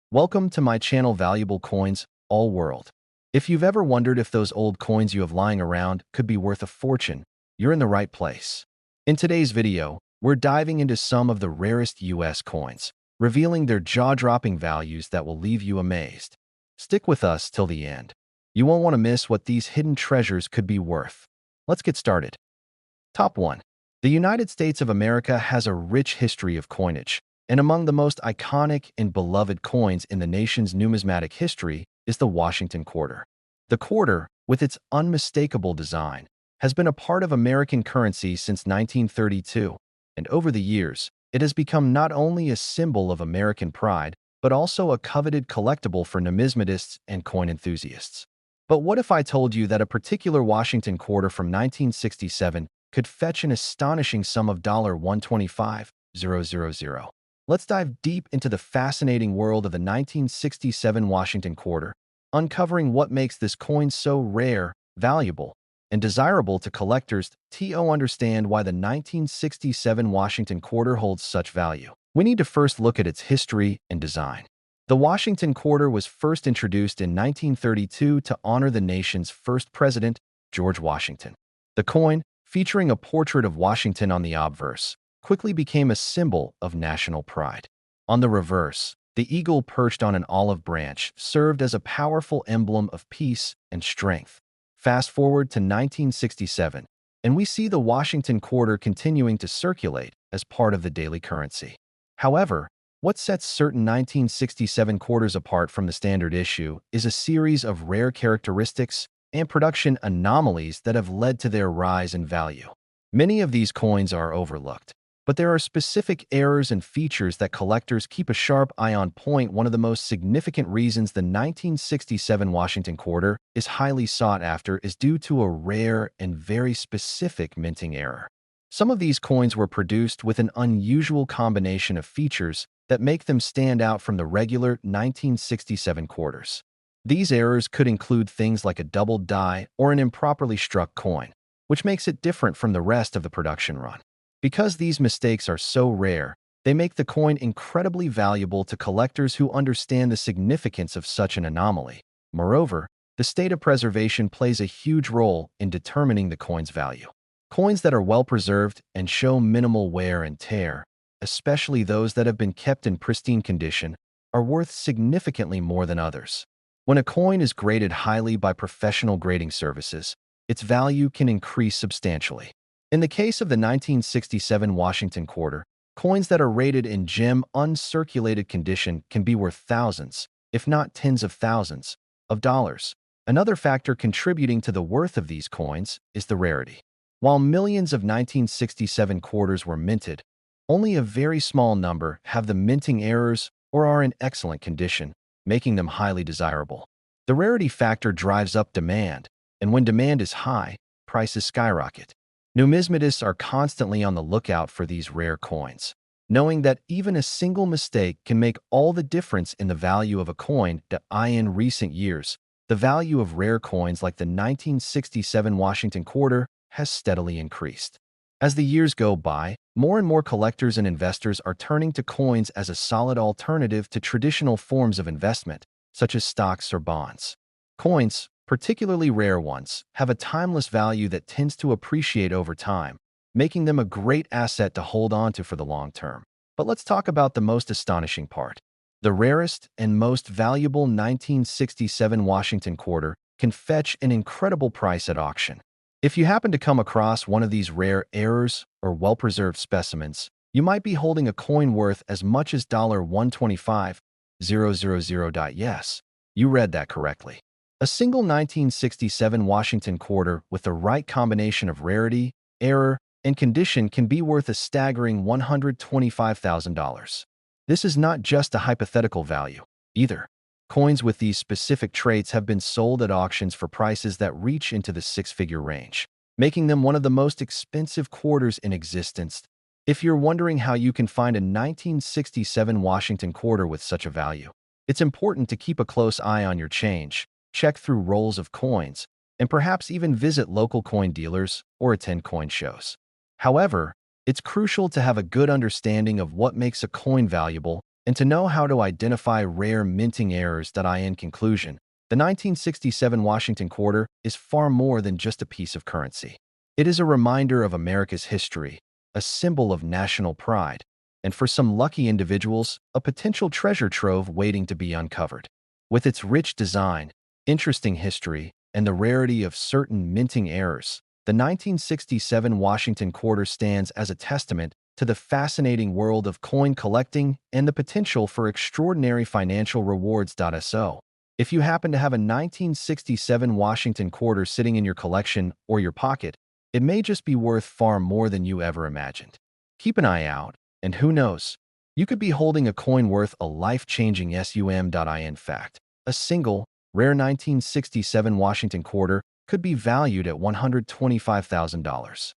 Welcome to my channel Valuable Coins, All World. If you've ever wondered if those old coins you have lying around could be worth a fortune, you're in the right place. In today's video, we're diving into some of the rarest US coins, revealing their jaw-dropping values that will leave you amazed. Stick with us till the end. You won't want to miss what these hidden treasures could be worth. Let's get started. Top 1. The United States of America has a rich history of coinage, and among the most iconic and beloved coins in the nation's numismatic history is the Washington quarter. The quarter, with its unmistakable design, has been a part of American currency since 1932, and over the years, it has become not only a symbol of American pride, but also a coveted collectible for numismatists and coin enthusiasts. But what if I told you that a particular Washington quarter from 1967 could fetch an astonishing sum of $125,000? Let's dive deep into the fascinating world of the 1967 Washington quarter, uncovering what makes this coin so rare, valuable, and desirable to collectors to understand why the 1967 Washington quarter holds such value. We need to first look at its history and design. The Washington quarter was first introduced in 1932 to honor the nation's first president, George Washington. The coin, featuring a portrait of Washington on the obverse, quickly became a symbol of national pride. On the reverse, the eagle perched on an olive branch served as a powerful emblem of peace and strength. Fast forward to 1967, and we see the Washington quarter continuing to circulate as part of the daily currency. However, what sets certain 1967 quarters apart from the standard issue is a series of rare characteristics and production anomalies that have led to their rise in value. Many of these coins are overlooked, but there are specific errors and features that collectors keep a sharp eye on. One of the most significant reasons the 1967 Washington quarter is highly sought after is due to a rare and very specific minting error. Some of these coins were produced with an unusual combination of features that make them stand out from the regular 1967 quarters. These errors could include things like a doubled die or an improperly struck coin, which makes it different from the rest of the production run. Because these mistakes are so rare, they make the coin incredibly valuable to collectors who understand the significance of such an anomaly. Moreover, the state of preservation plays a huge role in determining the coin's value. Coins that are well preserved and show minimal wear and tear, especially those that have been kept in pristine condition, are worth significantly more than others. When a coin is graded highly by professional grading services, its value can increase substantially. In the case of the 1967 Washington quarter, coins that are rated in gem uncirculated condition can be worth thousands, if not tens of thousands, of dollars. Another factor contributing to the worth of these coins is the rarity. While millions of 1967 quarters were minted, only a very small number have the minting errors or are in excellent condition, making them highly desirable. The rarity factor drives up demand, and when demand is high, prices skyrocket. Numismatists are constantly on the lookout for these rare coins, knowing that even a single mistake can make all the difference in the value of a coin. In recent years, the value of rare coins like the 1967 Washington quarter has steadily increased. As the years go by, more and more collectors and investors are turning to coins as a solid alternative to traditional forms of investment, such as stocks or bonds. Coins, particularly rare ones, have a timeless value that tends to appreciate over time, making them a great asset to hold on to for the long term. But let's talk about the most astonishing part. The rarest and most valuable 1967 Washington quarter can fetch an incredible price at auction. If you happen to come across one of these rare errors or well-preserved specimens, you might be holding a coin worth as much as $125,000. Yes, you read that correctly. A single 1967 Washington quarter with the right combination of rarity, error, and condition can be worth a staggering $125,000. This is not just a hypothetical value, either. Coins with these specific traits have been sold at auctions for prices that reach into the six-figure range, making them one of the most expensive quarters in existence. If you're wondering how you can find a 1967 Washington quarter with such a value, it's important to keep a close eye on your change, check through rolls of coins, and perhaps even visit local coin dealers or attend coin shows. However, it's crucial to have a good understanding of what makes a coin valuable and to know how to identify rare minting errors. In conclusion, the 1967 Washington quarter is far more than just a piece of currency. It is a reminder of America's history, a symbol of national pride, and for some lucky individuals, a potential treasure trove waiting to be uncovered. With its rich design, interesting history, and the rarity of certain minting errors, the 1967 Washington quarter stands as a testament to the fascinating world of coin collecting and the potential for extraordinary financial rewards. If you happen to have a 1967 Washington quarter sitting in your collection or your pocket, it may just be worth far more than you ever imagined. Keep an eye out, and who knows, you could be holding a coin worth a life-changing sum. In fact, a single, rare 1967 Washington quarter could be valued at $125,000.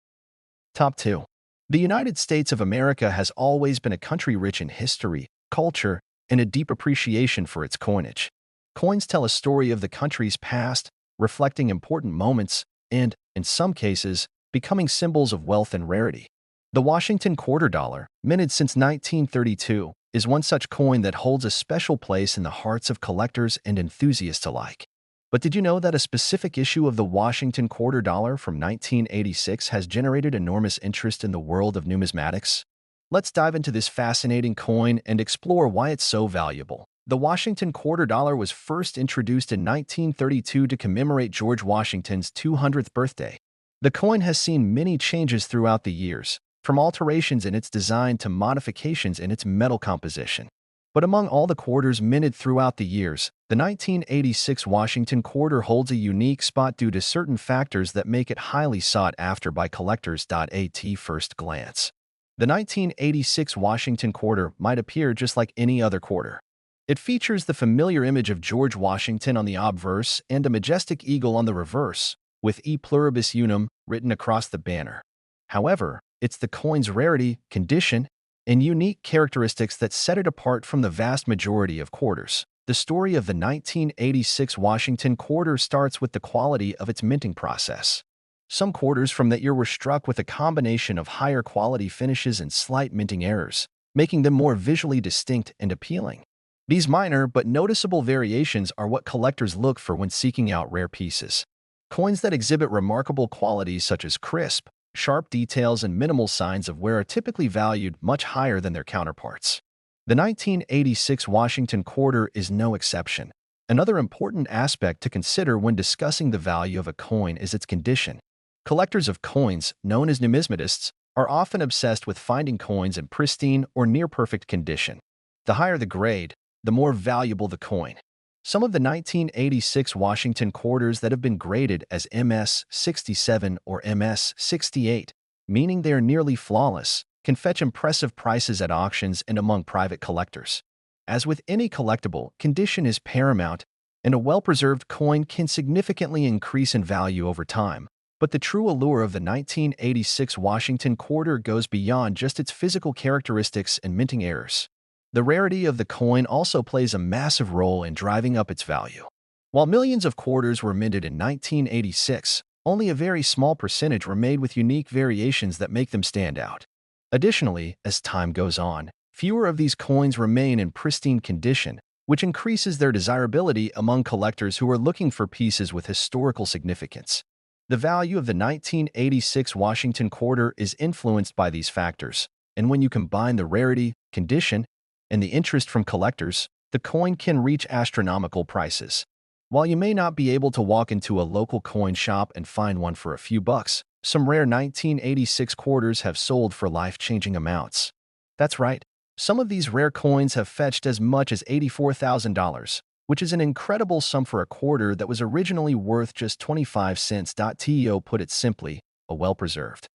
Top 2. The United States of America has always been a country rich in history, culture, and a deep appreciation for its coinage. Coins tell a story of the country's past, reflecting important moments and, in some cases, becoming symbols of wealth and rarity. The Washington quarter dollar, minted since 1932, is one such coin that holds a special place in the hearts of collectors and enthusiasts alike. But did you know that a specific issue of the Washington quarter dollar from 1986 has generated enormous interest in the world of numismatics? Let's dive into this fascinating coin and explore why it's so valuable. The Washington quarter dollar was first introduced in 1932 to commemorate George Washington's 200th birthday. The coin has seen many changes throughout the years, from alterations in its design to modifications in its metal composition. But among all the quarters minted throughout the years, the 1986 Washington quarter holds a unique spot due to certain factors that make it highly sought after by collectors. At first glance, the 1986 Washington quarter might appear just like any other quarter. It features the familiar image of George Washington on the obverse and a majestic eagle on the reverse, with E pluribus unum written across the banner. However, it's the coin's rarity, condition, and unique characteristics that set it apart from the vast majority of quarters. The story of the 1986 Washington quarter starts with the quality of its minting process. Some quarters from that year were struck with a combination of higher quality finishes and slight minting errors, making them more visually distinct and appealing. These minor but noticeable variations are what collectors look for when seeking out rare pieces. Coins that exhibit remarkable qualities such as crisp, sharp details and minimal signs of wear are typically valued much higher than their counterparts. The 1986 Washington quarter is no exception. Another important aspect to consider when discussing the value of a coin is its condition. Collectors of coins, known as numismatists, are often obsessed with finding coins in pristine or near-perfect condition. The higher the grade, the more valuable the coin. Some of the 1986 Washington quarters that have been graded as MS-67 or MS-68, meaning they are nearly flawless, can fetch impressive prices at auctions and among private collectors. As with any collectible, condition is paramount, and a well-preserved coin can significantly increase in value over time. But the true allure of the 1986 Washington quarter goes beyond just its physical characteristics and minting errors. The rarity of the coin also plays a massive role in driving up its value. While millions of quarters were minted in 1986, only a very small percentage were made with unique variations that make them stand out. Additionally, as time goes on, fewer of these coins remain in pristine condition, which increases their desirability among collectors who are looking for pieces with historical significance. The value of the 1986 Washington quarter is influenced by these factors, and when you combine the rarity, condition, and the interest from collectors, the coin can reach astronomical prices. While you may not be able to walk into a local coin shop and find one for a few bucks, some rare 1986 quarters have sold for life-changing amounts. That's right, some of these rare coins have fetched as much as $84,000, which is an incredible sum for a quarter that was originally worth just 25 cents. To put it simply, a well-preserved,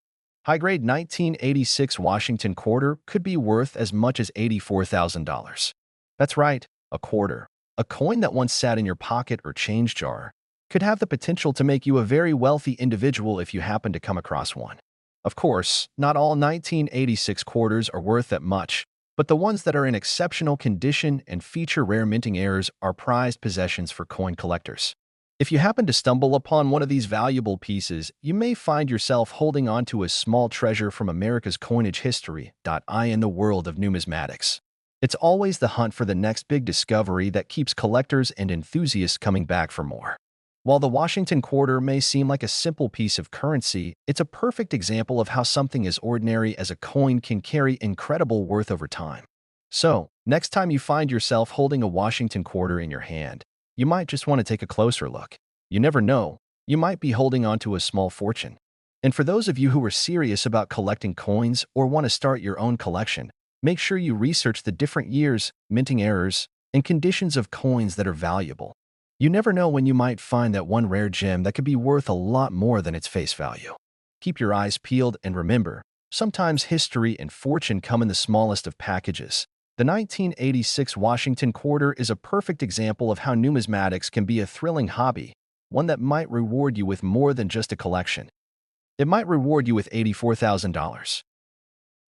high-grade 1986 Washington quarter could be worth as much as $84,000. That's right, a quarter. A coin that once sat in your pocket or change jar could have the potential to make you a very wealthy individual if you happen to come across one. Of course, not all 1986 quarters are worth that much, but the ones that are in exceptional condition and feature rare minting errors are prized possessions for coin collectors. If you happen to stumble upon one of these valuable pieces, you may find yourself holding on to a small treasure from America's coinage history. In the world of numismatics, It's always the hunt for the next big discovery that keeps collectors and enthusiasts coming back for more. While the Washington quarter may seem like a simple piece of currency, it's a perfect example of how something as ordinary as a coin can carry incredible worth over time. So, next time you find yourself holding a Washington quarter in your hand, you might just want to take a closer look. You never know, you might be holding onto a small fortune. And for those of you who are serious about collecting coins or want to start your own collection, make sure you research the different years, minting errors, and conditions of coins that are valuable. You never know when you might find that one rare gem that could be worth a lot more than its face value. Keep your eyes peeled and remember, sometimes history and fortune come in the smallest of packages. The 1986 Washington quarter is a perfect example of how numismatics can be a thrilling hobby, one that might reward you with more than just a collection. It might reward you with $84,000.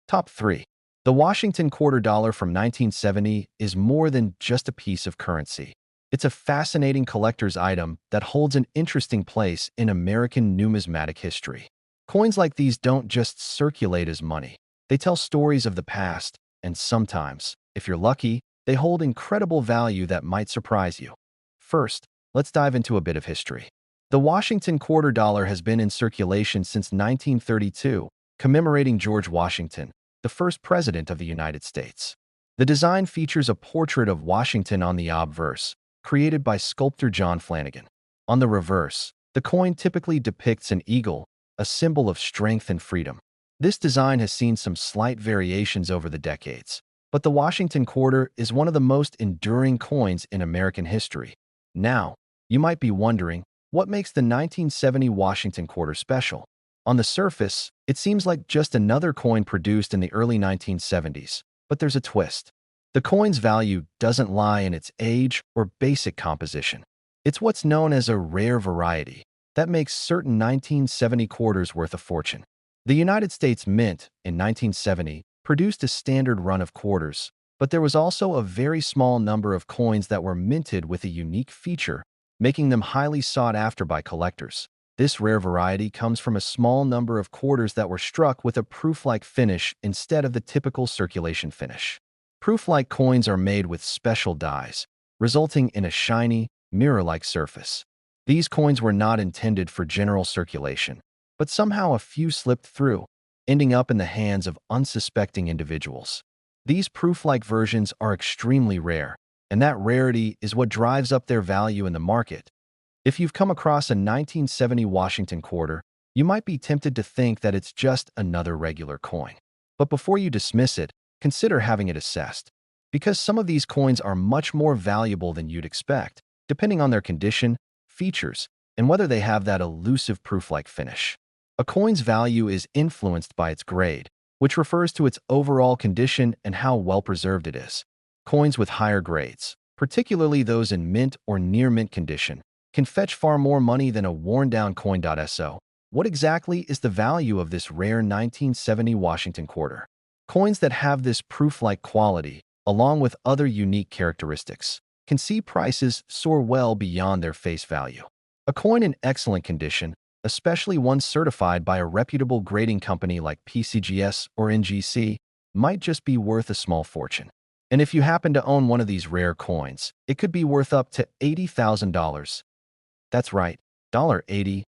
Top 3. The Washington quarter dollar from 1970 is more than just a piece of currency. It's a fascinating collector's item that holds an interesting place in American numismatic history. Coins like these don't just circulate as money. They tell stories of the past, and sometimes, if you're lucky, they hold incredible value that might surprise you. First, let's dive into a bit of history. The Washington quarter dollar has been in circulation since 1932, commemorating George Washington, the first president of the United States. The design features a portrait of Washington on the obverse, created by sculptor John Flanagan. On the reverse, the coin typically depicts an eagle, a symbol of strength and freedom. This design has seen some slight variations over the decades, but the Washington quarter is one of the most enduring coins in American history. Now, you might be wondering, what makes the 1970 Washington quarter special? On the surface, it seems like just another coin produced in the early 1970s, but there's a twist. The coin's value doesn't lie in its age or basic composition. It's what's known as a rare variety that makes certain 1970 quarters worth a fortune. The United States Mint, in 1970, produced a standard run of quarters, but there was also a very small number of coins that were minted with a unique feature, making them highly sought after by collectors. This rare variety comes from a small number of quarters that were struck with a proof-like finish instead of the typical circulation finish. Proof-like coins are made with special dyes, resulting in a shiny, mirror-like surface. These coins were not intended for general circulation, but somehow a few slipped through, ending up in the hands of unsuspecting individuals. These proof-like versions are extremely rare, and that rarity is what drives up their value in the market. If you've come across a 1970 Washington quarter, you might be tempted to think that it's just another regular coin. But before you dismiss it, consider having it assessed, because some of these coins are much more valuable than you'd expect, depending on their condition, features, and whether they have that elusive proof-like finish. A coin's value is influenced by its grade, which refers to its overall condition and how well preserved it is. Coins with higher grades, particularly those in mint or near-mint condition, can fetch far more money than a worn-down coin. So, what exactly is the value of this rare 1970 Washington quarter? Coins that have this proof-like quality, along with other unique characteristics, can see prices soar well beyond their face value. A coin in excellent condition, especially one certified by a reputable grading company like PCGS or NGC, might just be worth a small fortune. And if you happen to own one of these rare coins, it could be worth up to $80,000. That's right, $80,000.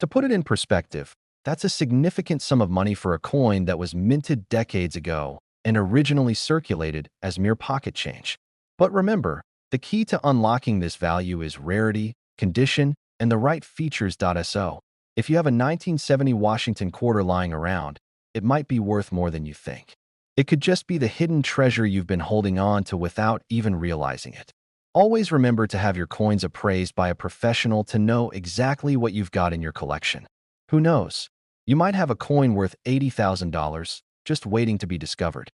To put it in perspective, that's a significant sum of money for a coin that was minted decades ago and originally circulated as mere pocket change. But remember, the key to unlocking this value is rarity, condition, and the right features. So, if you have a 1970 Washington quarter lying around, it might be worth more than you think. It could just be the hidden treasure you've been holding on to without even realizing it. Always remember to have your coins appraised by a professional to know exactly what you've got in your collection. Who knows? You might have a coin worth $80,000 just waiting to be discovered.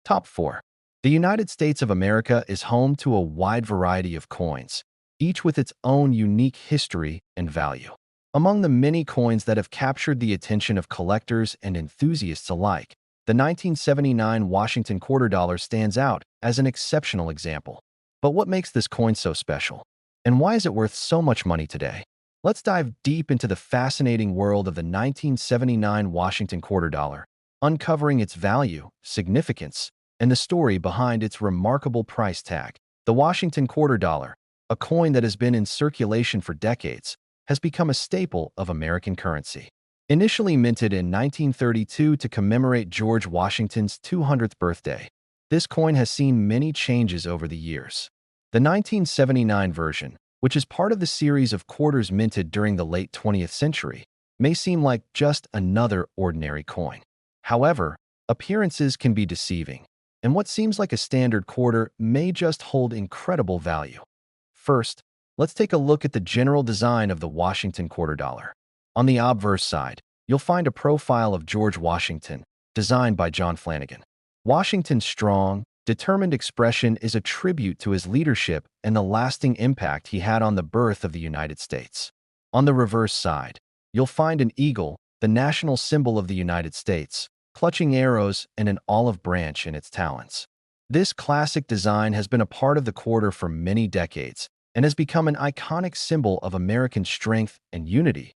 Top 4. The United States of America is home to a wide variety of coins, each with its own unique history and value. Among the many coins that have captured the attention of collectors and enthusiasts alike, the 1979 Washington quarter dollar stands out as an exceptional example. But what makes this coin so special? And why is it worth so much money today? Let's dive deep into the fascinating world of the 1979 Washington quarter dollar, uncovering its value, significance, and the story behind its remarkable price tag. The Washington quarter dollar, a coin that has been in circulation for decades, has become a staple of American currency. Initially minted in 1932 to commemorate George Washington's 200th birthday, this coin has seen many changes over the years. The 1979 version, which is part of the series of quarters minted during the late 20th century, may seem like just another ordinary coin. However, appearances can be deceiving, and what seems like a standard quarter may just hold incredible value. First, let's take a look at the general design of the Washington quarter dollar. On the obverse side, you'll find a profile of George Washington, designed by John Flanagan. Washington's strong, determined expression is a tribute to his leadership and the lasting impact he had on the birth of the United States. On the reverse side, you'll find an eagle, the national symbol of the United States, clutching arrows and an olive branch in its talons. This classic design has been a part of the quarter for many decades and has become an iconic symbol of American strength and unity.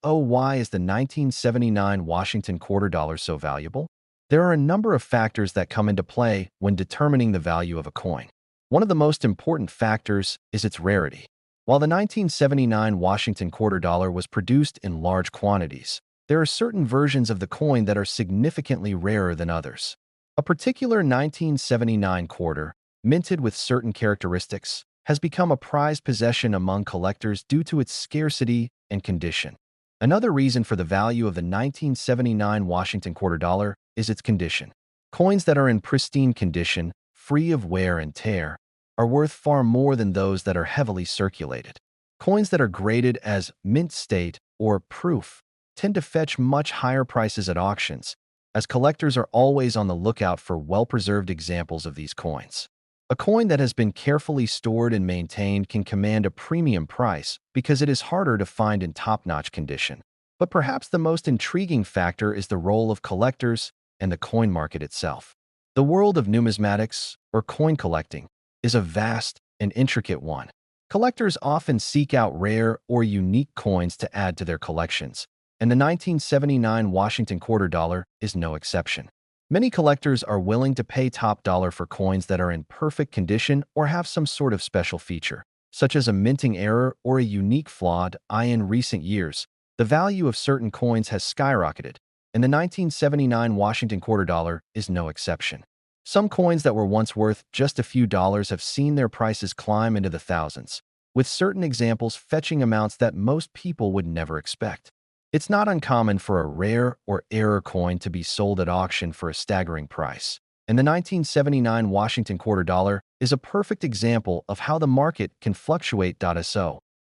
Why is the 1979 Washington quarter dollar so valuable? There are a number of factors that come into play when determining the value of a coin. One of the most important factors is its rarity. While the 1979 Washington quarter dollar was produced in large quantities, there are certain versions of the coin that are significantly rarer than others. A particular 1979 quarter, minted with certain characteristics, has become a prized possession among collectors due to its scarcity and condition. Another reason for the value of the 1979 Washington quarter dollar is its condition. Coins that are in pristine condition, free of wear and tear, are worth far more than those that are heavily circulated. Coins that are graded as mint state or proof tend to fetch much higher prices at auctions, as collectors are always on the lookout for well-preserved examples of these coins. A coin that has been carefully stored and maintained can command a premium price because it is harder to find in top-notch condition. But perhaps the most intriguing factor is the role of collectors and the coin market itself. The world of numismatics, or coin collecting, is a vast and intricate one. Collectors often seek out rare or unique coins to add to their collections, and the 1979 Washington quarter dollar is no exception. Many collectors are willing to pay top dollar for coins that are in perfect condition or have some sort of special feature, such as a minting error or a unique flaw. In recent years, the value of certain coins has skyrocketed, and the 1979 Washington quarter dollar is no exception. Some coins that were once worth just a few dollars have seen their prices climb into the thousands, with certain examples fetching amounts that most people would never expect. It's not uncommon for a rare or error coin to be sold at auction for a staggering price, and the 1979 Washington quarter dollar is a perfect example of how the market can fluctuate.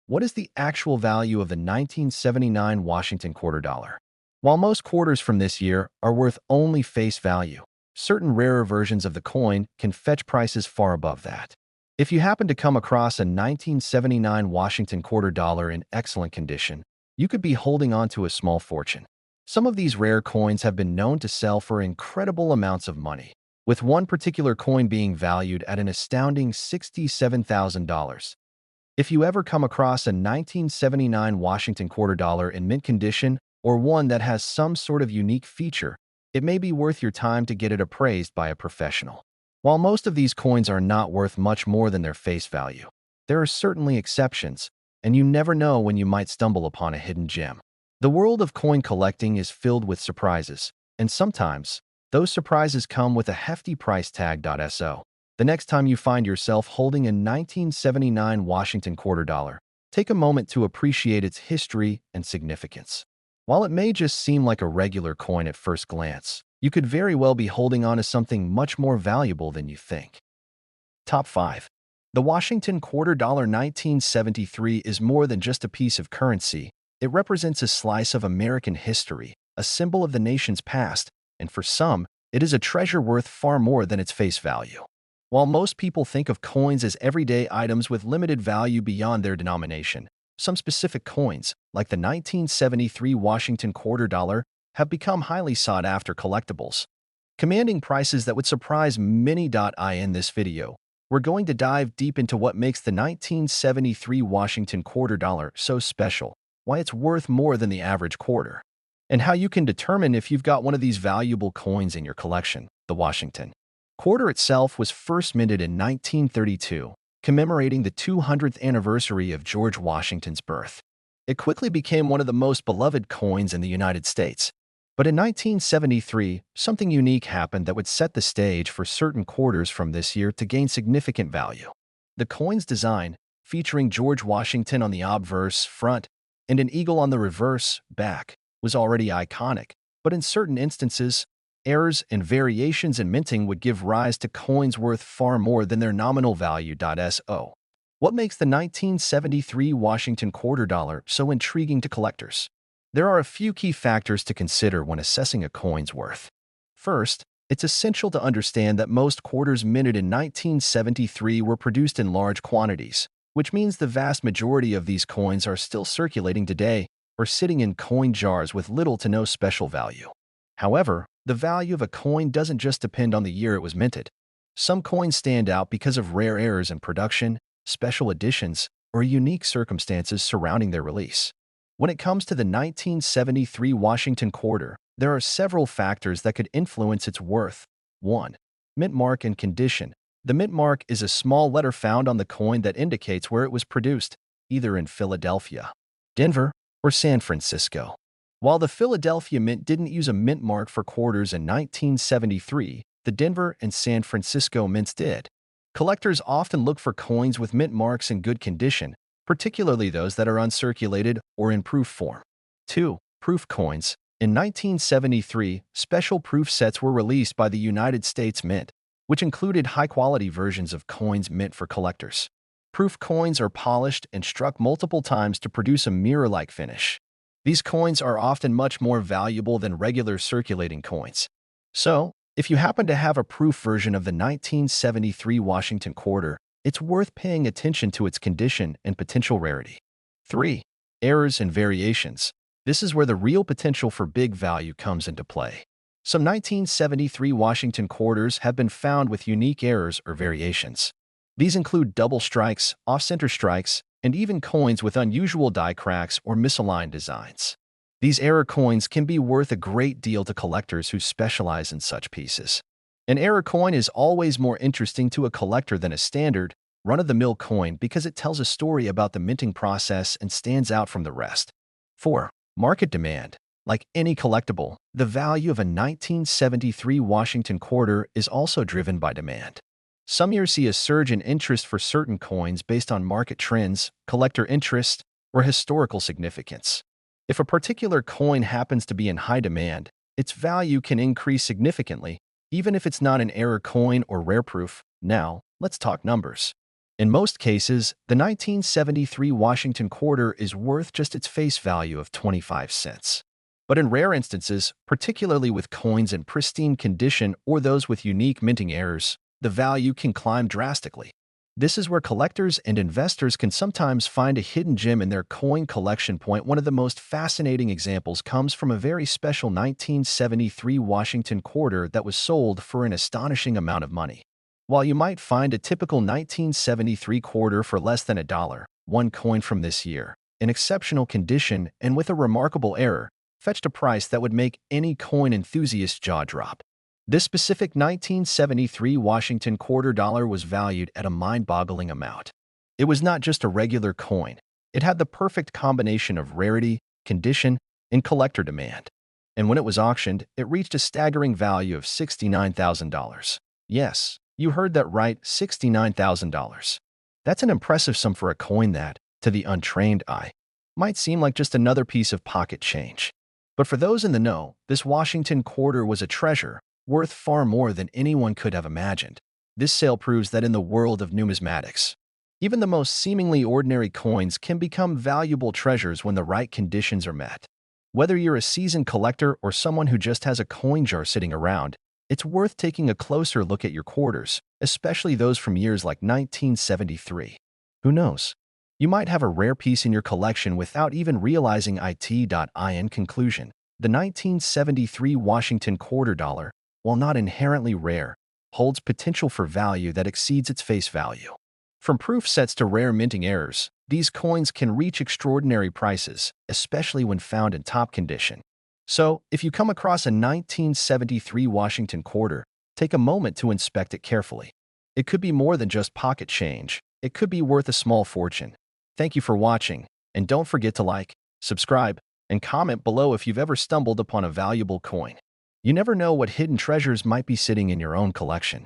What is the actual value of the 1979 Washington quarter dollar? While most quarters from this year are worth only face value, certain rarer versions of the coin can fetch prices far above that. If you happen to come across a 1979 Washington quarter dollar in excellent condition, you could be holding on to a small fortune. Some of these rare coins have been known to sell for incredible amounts of money, with one particular coin being valued at an astounding $67,000. If you ever come across a 1979 Washington quarter dollar in mint condition or one that has some sort of unique feature, it may be worth your time to get it appraised by a professional. While most of these coins are not worth much more than their face value, there are certainly exceptions, and you never know when you might stumble upon a hidden gem. The world of coin collecting is filled with surprises, and sometimes those surprises come with a hefty price tag. The next time you find yourself holding a 1979 Washington quarter dollar, take a moment to appreciate its history and significance. While it may just seem like a regular coin at first glance, you could very well be holding on to something much more valuable than you think. Top 5. The Washington quarter dollar 1973 is more than just a piece of currency. It represents a slice of American history, a symbol of the nation's past, and for some, it is a treasure worth far more than its face value. While most people think of coins as everyday items with limited value beyond their denomination, some specific coins, like the 1973 Washington quarter dollar, have become highly sought-after collectibles, commanding prices that would surprise many. In this video, we're going to dive deep into what makes the 1973 Washington quarter dollar so special, why it's worth more than the average quarter, and how you can determine if you've got one of these valuable coins in your collection. The Washington Quarter itself was first minted in 1932, commemorating the 200th anniversary of George Washington's birth. It quickly became one of the most beloved coins in the United States. But in 1973, something unique happened that would set the stage for certain quarters from this year to gain significant value. The coin's design, featuring George Washington on the obverse front and an eagle on the reverse back, was already iconic, but in certain instances, errors and variations in minting would give rise to coins worth far more than their nominal value. So, what makes the 1973 Washington quarter dollar so intriguing to collectors? There are a few key factors to consider when assessing a coin's worth. First, it's essential to understand that most quarters minted in 1973 were produced in large quantities, which means the vast majority of these coins are still circulating today or sitting in coin jars with little to no special value. However, the value of a coin doesn't just depend on the year it was minted. Some coins stand out because of rare errors in production, special editions, or unique circumstances surrounding their release. When it comes to the 1973 Washington quarter, there are several factors that could influence its worth. 1. Mint mark and condition. The mint mark is a small letter found on the coin that indicates where it was produced, either in Philadelphia, Denver, or San Francisco. While the Philadelphia Mint didn't use a mint mark for quarters in 1973, the Denver and San Francisco mints did. Collectors often look for coins with mint marks in good condition, particularly those that are uncirculated or in proof form. 2. Proof coins. In 1973, special proof sets were released by the United States Mint, which included high-quality versions of coins meant for collectors. Proof coins are polished and struck multiple times to produce a mirror-like finish. These coins are often much more valuable than regular circulating coins. So, if you happen to have a proof version of the 1973 Washington quarter, it's worth paying attention to its condition and potential rarity. 3. Errors and variations. This is where the real potential for big value comes into play. Some 1973 Washington quarters have been found with unique errors or variations. These include double strikes, off-center strikes, and even coins with unusual die cracks or misaligned designs. These error coins can be worth a great deal to collectors who specialize in such pieces. An error coin is always more interesting to a collector than a standard, run-of-the-mill coin because it tells a story about the minting process and stands out from the rest. 4. Market demand. Like any collectible, the value of a 1973 Washington quarter is also driven by demand. Some years see a surge in interest for certain coins based on market trends, collector interest, or historical significance. If a particular coin happens to be in high demand, its value can increase significantly, even if it's not an error coin or rare proof. Now, let's talk numbers. In most cases, the 1973 Washington quarter is worth just its face value of 25 cents. But in rare instances, particularly with coins in pristine condition or those with unique minting errors, the value can climb drastically. This is where collectors and investors can sometimes find a hidden gem in their coin collection. One of the most fascinating examples comes from a very special 1973 Washington quarter that was sold for an astonishing amount of money. While you might find a typical 1973 quarter for less than $1, one coin from this year, in exceptional condition and with a remarkable error, fetched a price that would make any coin enthusiast's jaw drop. This specific 1973 Washington quarter dollar was valued at a mind-boggling amount. It was not just a regular coin. It had the perfect combination of rarity, condition, and collector demand. And when it was auctioned, it reached a staggering value of $69,000. Yes, you heard that right, $69,000. That's an impressive sum for a coin that, to the untrained eye, might seem like just another piece of pocket change. But for those in the know, this Washington quarter was a treasure, worth far more than anyone could have imagined. This sale proves that in the world of numismatics, even the most seemingly ordinary coins can become valuable treasures when the right conditions are met. Whether you're a seasoned collector or someone who just has a coin jar sitting around, it's worth taking a closer look at your quarters, especially those from years like 1973. Who knows? You might have a rare piece in your collection without even realizing it. In conclusion, the 1973 Washington quarter dollar, while not inherently rare, holds potential for value that exceeds its face value. From proof sets to rare minting errors, these coins can reach extraordinary prices, especially when found in top condition. So, if you come across a 1973 Washington quarter, Take a moment to inspect it carefully. It could be more than just pocket change. It could be worth a small fortune. Thank you for watching, and don't forget to like, subscribe, and comment below if you've ever stumbled upon a valuable coin. You never know what hidden treasures might be sitting in your own collection.